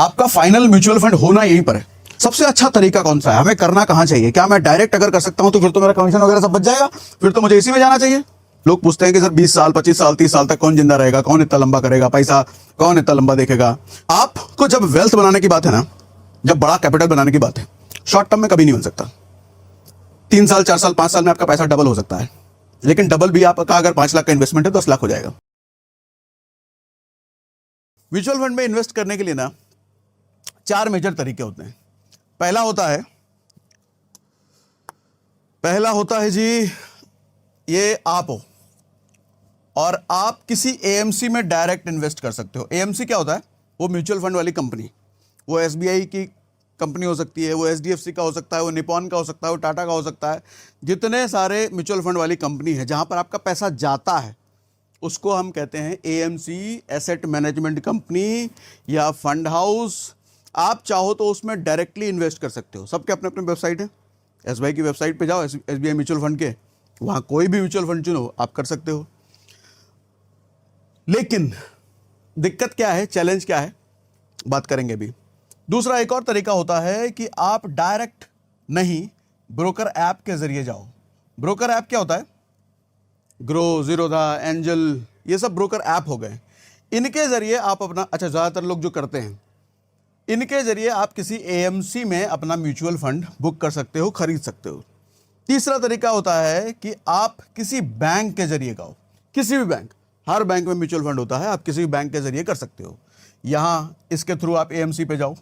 आपका final mutual fund होना यहीं पर है। सबसे अच्छा तरीका कौन सा है, हमें करना कहां चाहिए? क्या मैं डायरेक्ट अगर कर सकता हूं तो फिर तो मेरा कमीशन वगैरह सब बच जाएगा, फिर तो मुझे इसी में जाना चाहिए। लोग पूछते हैं कि सर 20 साल 25 साल 30 साल तक कौन जिंदा रहेगा, कौन इतना लंबा करेगा पैसा, कौन इतना लंबा देखेगा। आपको जब वेल्थ बनाने की बात है ना, जब बड़ा कैपिटल बनाने की बात है, शॉर्ट टर्म में कभी नहीं बन सकता। 3 साल 4 साल 5 साल में आपका पैसा डबल हो सकता है, लेकिन डबल भी आपका अगर 5 लाख का इन्वेस्टमेंट है 10 लाख हो जाएगा। म्यूचुअल फंड में इन्वेस्ट करने के लिए ना 4 मेजर तरीके होते हैं। पहला होता है जी, ये आप हो और आप किसी एएमसी में डायरेक्ट इन्वेस्ट कर सकते हो। एएमसी क्या होता है? वो म्यूचुअल फंड वाली कंपनी, वो एसबीआई की कंपनी हो सकती है, वो एचडीएफसी का हो सकता है, वो निपॉन का हो सकता है, वो टाटा का हो सकता है। जितने सारे म्यूचुअल फंड वाली कंपनी है जहां पर आपका पैसा जाता है उसको हम कहते हैं एएमसी, एसेट मैनेजमेंट कंपनी या फंड हाउस। आप चाहो तो उसमें डायरेक्टली इन्वेस्ट कर सकते हो। सबके अपने अपने वेबसाइट है। एसबीआई की वेबसाइट पे जाओ, एसबीआई म्यूचुअल फंड के, वहां कोई भी म्यूचुअल फंड चुनो, आप कर सकते हो। लेकिन दिक्कत क्या है, चैलेंज क्या है, बात करेंगे अभी। दूसरा एक और तरीका होता है कि आप डायरेक्ट नहीं, ब्रोकर ऐप के जरिए जाओ। ब्रोकर ऐप क्या होता है? ग्रो, जीरोधा, एंजल, ये सब ब्रोकर ऐप हो गए। इनके जरिए आप अपना, अच्छा ज़्यादातर लोग जो करते हैं, इनके जरिए आप किसी एएमसी में अपना म्यूचुअल फंड बुक कर सकते हो, खरीद सकते हो। तीसरा तरीका होता है कि आप किसी बैंक के जरिए जाओ, किसी भी बैंक, हर बैंक में म्यूचुअल फंड होता है, आप किसी भी बैंक के जरिए कर सकते हो। यहां इसके थ्रू आप एएमसी पे जाओ।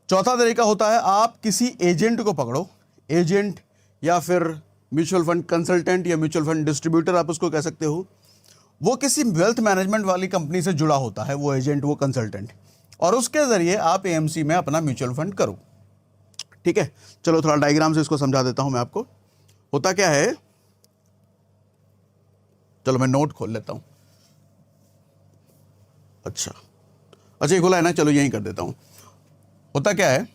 चौथा तरीका होता है आप किसी एजेंट को पकड़ो, एजेंट या फिर म्यूचुअल फंड कंसल्टेंट या म्यूचुअल फंड डिस्ट्रीब्यूटर आप उसको कह सकते हो। वो किसी वेल्थ मैनेजमेंट वाली कंपनी से जुड़ा होता है, वो एजेंट, वो कंसल्टेंट, और उसके जरिए आप एएमसी में अपना म्यूचुअल फंड करो। ठीक है, चलो थोड़ा डायग्राम से इसको समझा देता हूं मैं आपको। होता क्या है, चलो मैं नोट खोल लेता हूं। अच्छा ये खोला है ना, चलो यहीं कर देता हूं। होता क्या है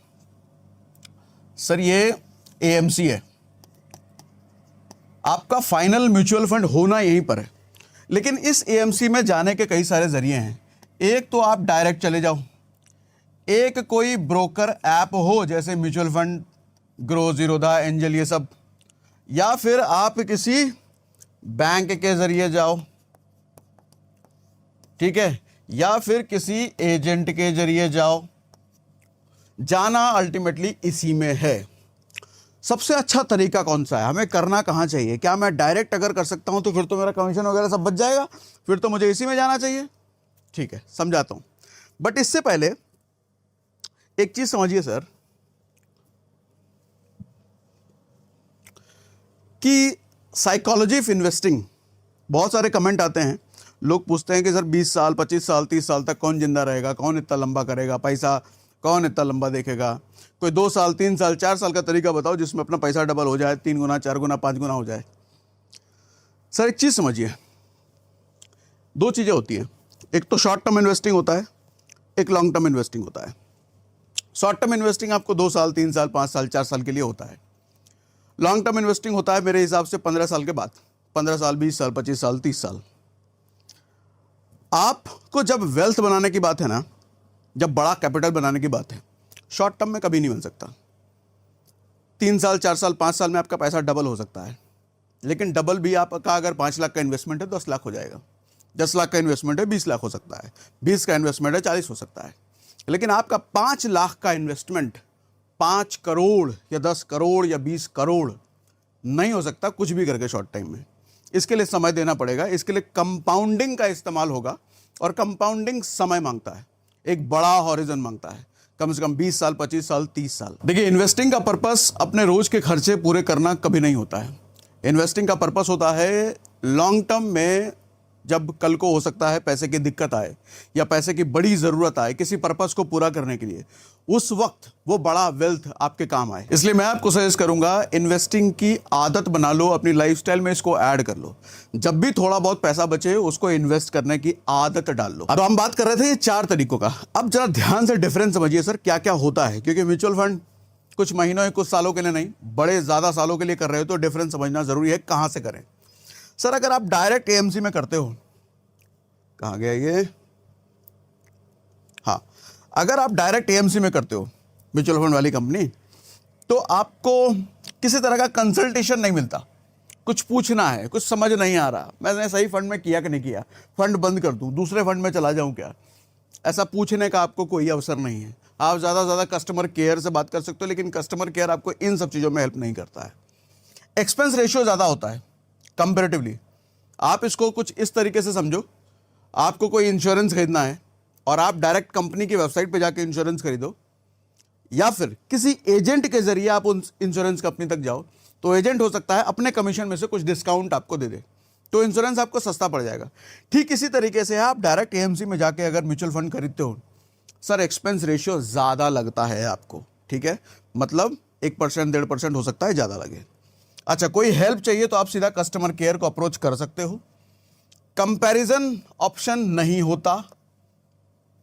सर, ये एएमसी है, आपका फाइनल म्यूचुअल फंड होना यहीं पर है। लेकिन इस एएमसी में जाने के कई सारे जरिए हैं। एक तो आप डायरेक्ट चले जाओ, एक कोई ब्रोकर ऐप हो जैसे mutual fund, grow, Zerodha, angel, ये सब, या फिर आप किसी बैंक के जरिए जाओ, ठीक है, या फिर किसी एजेंट के जरिए जाओ। जाना अल्टीमेटली इसी में है। सबसे अच्छा तरीका कौन सा है, हमें करना कहां चाहिए? क्या मैं डायरेक्ट अगर कर सकता हूं तो फिर तो मेरा कमीशन वगैरह सब बच जाएगा, फिर तो मुझे इसी में जाना चाहिए। ठीक है, समझाता हूं, बट इससे पहले एक चीज समझिए सर, कि साइकोलॉजी ऑफ इन्वेस्टिंग, बहुत सारे कमेंट आते हैं, लोग पूछते हैं कि सर 20 साल 25 साल 30 साल तक कौन जिंदा रहेगा, कौन इतना लंबा करेगा पैसा, कौन इतना लंबा देखेगा। कोई 2 साल 3 साल 4 साल का तरीका बताओ जिसमें अपना पैसा डबल हो जाए, 3 गुना 4 गुना 5 गुना हो जाए। सर एक चीज समझिए, 2 चीजें होती हैं, एक तो शॉर्ट टर्म इन्वेस्टिंग होता है, एक लॉन्ग टर्म इन्वेस्टिंग होता है। शॉर्ट टर्म इन्वेस्टिंग आपको 2 साल 3 साल 5 साल 4 साल के लिए होता है। लॉन्ग टर्म इन्वेस्टिंग होता है मेरे हिसाब से 15 साल के बाद, 15 साल 20 साल 25 साल 30 साल। आपको जब वेल्थ बनाने की बात है ना, जब बड़ा कैपिटल बनाने की बात है, शॉर्ट टर्म में कभी नहीं बन सकता। 3 साल 4 साल 5 साल में आपका पैसा डबल हो सकता है, लेकिन डबल भी आपका अगर 5 लाख का इन्वेस्टमेंट है 10 लाख हो जाएगा, 10 लाख का इन्वेस्टमेंट है 20 लाख हो सकता है, 20 का इन्वेस्टमेंट है 40 हो सकता है। लेकिन आपका 5 लाख का इन्वेस्टमेंट 5 करोड़ या 10 करोड़ या 20 करोड़ नहीं हो सकता कुछ भी करके शॉर्ट टाइम में। इसके लिए समय देना पड़ेगा, इसके लिए कंपाउंडिंग का इस्तेमाल होगा, और कंपाउंडिंग समय मांगता है, एक बड़ा हॉरिजन मांगता है, कम से कम 20 साल 25 साल 30 साल। देखिए, इन्वेस्टिंग का पर्पस अपने रोज के खर्चे पूरे करना कभी नहीं होता है। इन्वेस्टिंग का पर्पस होता है लॉन्ग टर्म में, जब कल को हो सकता है पैसे की दिक्कत आए या पैसे की बड़ी ज़रूरत आए किसी पर्पस को पूरा करने के लिए, उस वक्त वो बड़ा वेल्थ आपके काम आए। इसलिए मैं आपको सजेस्ट करूंगा, इन्वेस्टिंग की आदत बना लो, अपनी लाइफस्टाइल में इसको ऐड कर लो। जब भी थोड़ा बहुत पैसा बचे उसको इन्वेस्ट करने की आदत डाल लो। अब हम बात कर रहे थे ये 4 तरीकों का। अब जरा ध्यान से डिफरेंस समझिए सर, क्या क्या होता है, क्योंकि म्यूचुअल फंड कुछ महीनों या कुछ सालों के लिए नहीं, बड़े ज़्यादा सालों के लिए कर रहे हो तो डिफरेंस समझना जरूरी है। कहाँ से करें सर? अगर आप डायरेक्ट एएमसी में करते हो, कहाँ गया ये, हाँ, अगर आप डायरेक्ट एएमसी में करते हो, म्यूचुअल फंड वाली कंपनी, तो आपको किसी तरह का कंसल्टेशन नहीं मिलता। कुछ पूछना है, कुछ समझ नहीं आ रहा, मैंने सही फंड में किया कि नहीं किया, फंड बंद कर दूं, दूसरे फंड में चला जाऊं क्या, ऐसा पूछने का आपको कोई अवसर नहीं है। आप ज़्यादा से ज़्यादा कस्टमर केयर से बात कर सकते हो, लेकिन कस्टमर केयर आपको इन सब चीज़ों में हेल्प नहीं करता है। एक्सपेंस रेशियो ज़्यादा होता है कंपेरेटिवली। आप इसको कुछ इस तरीके से समझो, आपको कोई इंश्योरेंस खरीदना है और आप डायरेक्ट कंपनी की वेबसाइट पे जाके इंश्योरेंस खरीदो, या फिर किसी एजेंट के जरिए आप उन इंश्योरेंस कंपनी तक जाओ, तो एजेंट हो सकता है अपने कमीशन में से कुछ डिस्काउंट आपको दे दे, तो इंश्योरेंस आपको सस्ता पड़ जाएगा। ठीक इसी तरीके से आप डायरेक्ट एएमसी में जाके अगर म्यूचुअल फंड खरीदते हो, सर एक्सपेंस रेशियो ज़्यादा लगता है आपको, ठीक है, मतलब 1% 1.5% हो सकता है ज़्यादा लगे। अच्छा, कोई हेल्प चाहिए तो आप सीधा कस्टमर केयर को अप्रोच कर सकते हो। कंपैरिजन ऑप्शन नहीं होता।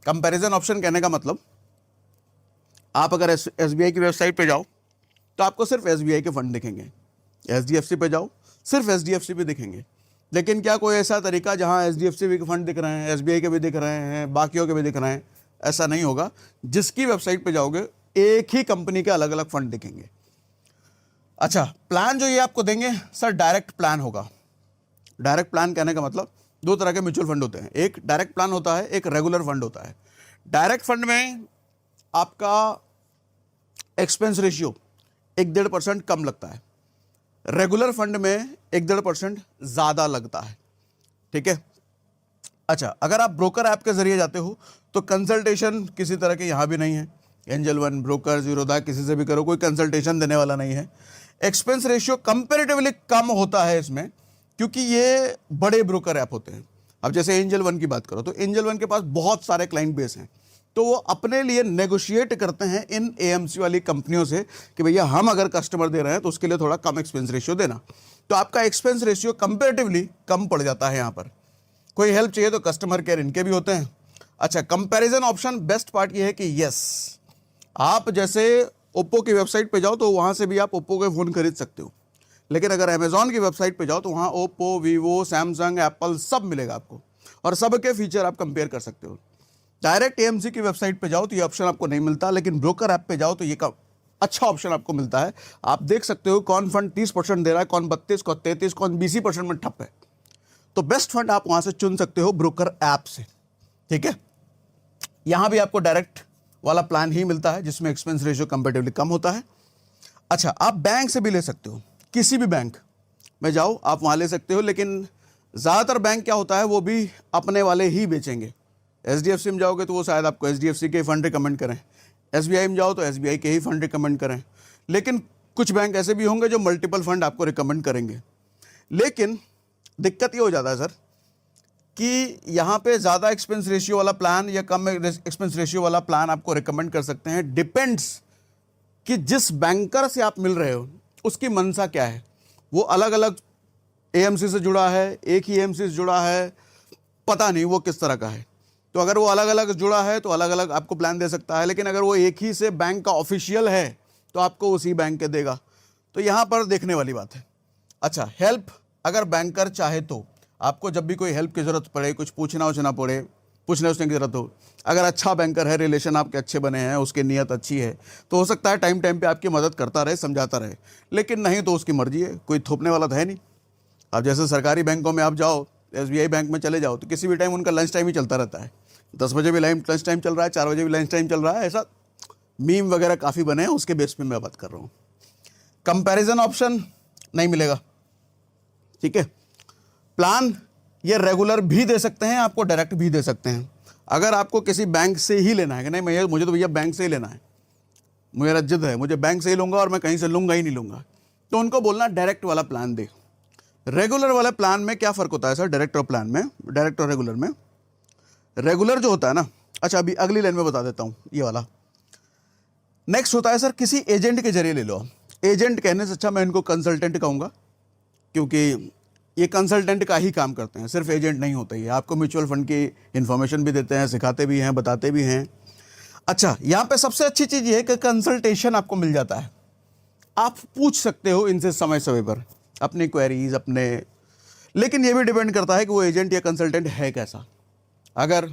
कंपैरिजन ऑप्शन कहने का मतलब, आप अगर एसबीआई की वेबसाइट पे जाओ तो आपको सिर्फ एसबीआई के फंड दिखेंगे, एचडीएफसी पे जाओ सिर्फ एचडीएफसी पे दिखेंगे। लेकिन क्या कोई ऐसा तरीका जहां एचडीएफसी के फंड दिख रहे हैं, एसबीआई के भी दिख रहे हैं, बाकियों के भी दिख रहे हैं? ऐसा नहीं होगा। जिसकी वेबसाइट पे जाओगे एक ही कंपनी के अलग अलग फंड दिखेंगे। अच्छा, प्लान जो ये आपको देंगे सर डायरेक्ट प्लान होगा। डायरेक्ट प्लान कहने का मतलब, दो तरह के म्यूचुअल फंड होते हैं, एक डायरेक्ट प्लान होता है, एक रेगुलर फंड होता है। डायरेक्ट फंड में आपका एक्सपेंस रेशियो 1-1.5% कम लगता है, रेगुलर फंड में 1-1.5% ज़्यादा लगता है, ठीक है। अच्छा, अगर आप ब्रोकर ऐप के जरिए जाते हो तो कंसल्टेशन किसी तरह के यहाँ भी नहीं है। एंजल वन, ब्रोकर, जीरोधा, किसी से भी करो, कोई कंसल्टेशन देने वाला नहीं है। एक्सपेंस रेशियो कंपेरेटिवली कम होता है इसमें, क्योंकि ये बड़े ब्रोकर ऐप होते हैं। अब जैसे एंजल वन की बात करो तो एंजल वन के पास बहुत सारे क्लाइंट बेस हैं, तो वो अपने लिए नेगोशिएट करते हैं इन एएमसी वाली कंपनियों से कि भैया हम अगर कस्टमर दे रहे हैं तो उसके लिए थोड़ा कम एक्सपेंस रेशियो देना। तो आपका एक्सपेंस रेशियो कंपेरेटिवली कम पड़ जाता है यहाँ पर। कोई हेल्प चाहिए तो कस्टमर केयर इनके भी होते हैं। अच्छा, कंपैरिजन ऑप्शन बेस्ट पार्ट ये है कि यस, आप जैसे ओप्पो की वेबसाइट पे जाओ तो वहाँ से भी आप ओप्पो के फ़ोन खरीद सकते हो, लेकिन अगर अमेजॉन की वेबसाइट पे जाओ तो वहाँ ओप्पो, वीवो, सैमसंग, एप्पल सब मिलेगा आपको, और सब के फीचर आप कंपेयर कर सकते हो। डायरेक्ट एएमसी की वेबसाइट पे जाओ तो ये ऑप्शन आपको नहीं मिलता, लेकिन ब्रोकर ऐप पे जाओ तो ये अच्छा ऑप्शन आपको मिलता है। आप देख सकते हो कौन फंड 30% दे रहा है, कौन 32, कौन 33, कौन 20% में ठप है। तो बेस्ट फंड आप वहाँ से चुन सकते हो ब्रोकर ऐप से, ठीक है। यहाँ भी आपको डायरेक्ट वाला प्लान ही मिलता है जिसमें एक्सपेंस रेशियो कंपेरेटिवली कम होता है। अच्छा, आप बैंक से भी ले सकते हो, किसी भी बैंक में जाओ आप वहाँ ले सकते हो, लेकिन ज़्यादातर बैंक क्या होता है वो भी अपने वाले ही बेचेंगे। एचडीएफसी में जाओगे तो वो शायद आपको एचडीएफसी के फंड रिकमेंड करें, एसबीआई में जाओ तो एसबीआई के ही फंड रिकमेंड करें, लेकिन कुछ बैंक ऐसे भी होंगे जो मल्टीपल फंड आपको रिकमेंड करेंगे। लेकिन दिक्कत ये हो जाता है सर कि यहाँ पे ज़्यादा एक्सपेंस रेशियो वाला प्लान या कम एक्सपेंस रेशियो वाला प्लान आपको रिकमेंड कर सकते हैं। डिपेंड्स कि जिस बैंकर से आप मिल रहे हो उसकी मंशा क्या है। वो अलग अलग एएमसी से जुड़ा है, एक ही एएमसी से जुड़ा है, पता नहीं वो किस तरह का है। तो अगर वो अलग अलग जुड़ा है तो अलग अलग आपको प्लान दे सकता है, लेकिन अगर वो एक ही से बैंक का ऑफिशियल है तो आपको उसी बैंक के देगा। तो यहाँ पर देखने वाली बात है। अच्छा, हेल्प अगर बैंकर चाहे तो आपको जब भी कोई हेल्प की ज़रूरत पड़े, कुछ पूछना पड़े, पूछने उसने की ज़रूरत हो, अगर अच्छा बैंकर है, रिलेशन आपके अच्छे बने हैं, उसकी नीयत अच्छी है, तो हो सकता है टाइम टाइम पे आपकी मदद करता रहे, समझाता रहे। लेकिन नहीं तो उसकी मर्जी है, कोई थोपने वाला तो है नहीं। अब जैसे सरकारी बैंकों में आप जाओ, एसबीआई बैंक में चले जाओ तो किसी भी टाइम उनका लंच टाइम ही चलता रहता है। 10 बजे भी लंच टाइम चल रहा है, 4 बजे भी लंच टाइम चल रहा है। ऐसा मीम वगैरह काफ़ी बने हैं, उसके बेस पे मैं बात कर रहा हूँ। कंपैरिजन ऑप्शन नहीं मिलेगा, ठीक है। प्लान ये रेगुलर भी दे सकते हैं, आपको डायरेक्ट भी दे सकते हैं। अगर आपको किसी बैंक से ही लेना है कि नहीं मुझे तो भैया बैंक से ही लेना है, मेरा जिद है, मुझे बैंक से ही लूँगा और मैं कहीं से लूँगा ही नहीं लूँगा, तो उनको बोलना डायरेक्ट वाला प्लान दे। रेगुलर वाले प्लान में क्या फ़र्क होता है सर डायरेक्ट और प्लान में, डायरेक्ट और रेगुलर में? रेगुलर जो होता है ना, अच्छा अभी अगली लाइन में बता देता हूँ ये वाला। नेक्स्ट होता है सर किसी एजेंट के जरिए ले लो। एजेंट कहने से अच्छा मैं इनको कंसल्टेंट कहूँगा, क्योंकि ये कंसल्टेंट का ही काम करते हैं, सिर्फ एजेंट नहीं होते। ये आपको म्यूचुअल फंड की इन्फॉर्मेशन भी देते हैं, सिखाते भी हैं, बताते भी हैं। अच्छा, यहाँ पे सबसे अच्छी चीज़ ये है कि कंसल्टेशन आपको मिल जाता है। आप पूछ सकते हो इनसे समय समय पर अपनी क्वेरीज अपने, लेकिन ये भी डिपेंड करता है कि वो एजेंट या कंसल्टेंट है कैसा। अगर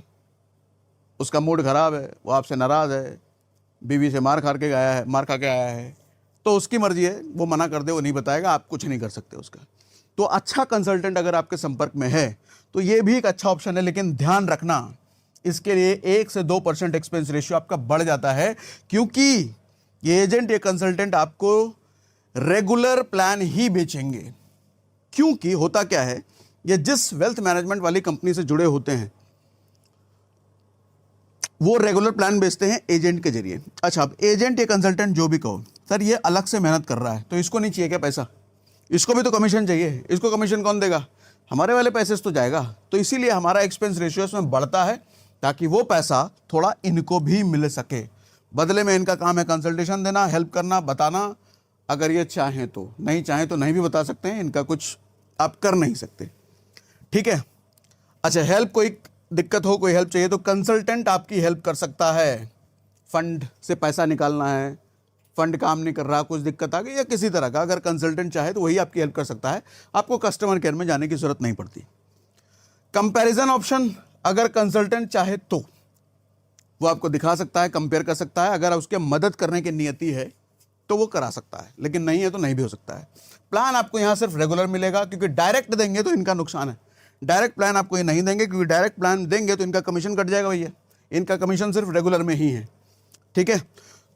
उसका मूड खराब है, वो आपसे नाराज़ है, बीवी से मार खा के आया है, तो उसकी मर्जी है, वो मना कर दे, वो नहीं बताएगा, आप कुछ नहीं कर सकते उसका। तो अच्छा कंसल्टेंट अगर आपके संपर्क में है तो ये भी एक अच्छा ऑप्शन है, लेकिन ध्यान रखना इसके लिए 1 से 2% एक्सपेंस रेशियो आपका बढ़ जाता है, क्योंकि ये एजेंट, ये कंसल्टेंट आपको रेगुलर प्लान ही बेचेंगे। क्योंकि होता क्या है, ये जिस वेल्थ मैनेजमेंट वाली कंपनी से जुड़े होते हैं वो रेगुलर प्लान बेचते हैं एजेंट के जरिए। अच्छा, अब एजेंट या कंसल्टेंट जो भी कहो, सर ये अलग से मेहनत कर रहा है तो इसको नहीं चाहिए क्या पैसा? इसको भी तो कमीशन चाहिए, इसको कमीशन कौन देगा? हमारे वाले पैसे से तो जाएगा। तो इसीलिए हमारा एक्सपेंस रेशियो इसमें बढ़ता है, ताकि वो पैसा थोड़ा इनको भी मिल सके। बदले में इनका काम है कंसल्टेशन देना, हेल्प करना, बताना, अगर ये चाहें तो। नहीं चाहें तो नहीं भी बता सकते हैं, इनका कुछ आप कर नहीं सकते, ठीक है। अच्छा, हेल्प, कोई दिक्कत हो, कोई हेल्प चाहिए तो कंसल्टेंट आपकी हेल्प कर सकता है। फंड से पैसा निकालना है, फंड काम नहीं कर रहा, कुछ दिक्कत आ गई या किसी तरह का, अगर कंसल्टेंट चाहे तो वही आपकी हेल्प कर सकता है, आपको कस्टमर केयर में जाने की जरूरत नहीं पड़ती। कंपैरिजन ऑप्शन, अगर कंसल्टेंट चाहे तो वो आपको दिखा सकता है, कंपेयर कर सकता है, अगर उसके मदद करने की नियति है तो वो करा सकता है, लेकिन नहीं है तो नहीं भी हो सकता है। प्लान आपको यहाँ सिर्फ रेगुलर मिलेगा, क्योंकि डायरेक्ट देंगे तो इनका नुकसान है। डायरेक्ट प्लान आपको ये नहीं देंगे, क्योंकि डायरेक्ट प्लान देंगे तो इनका कमीशन कट जाएगा भैया, इनका कमीशन सिर्फ रेगुलर में ही है, ठीक है।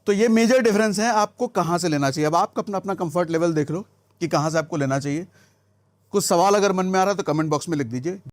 तो ये मेजर डिफरेंस है, आपको कहाँ से लेना चाहिए। अब आप अपना अपना कंफर्ट लेवल देख लो कि कहाँ से आपको लेना चाहिए। कुछ सवाल अगर मन में आ रहा है तो कमेंट बॉक्स में लिख दीजिए।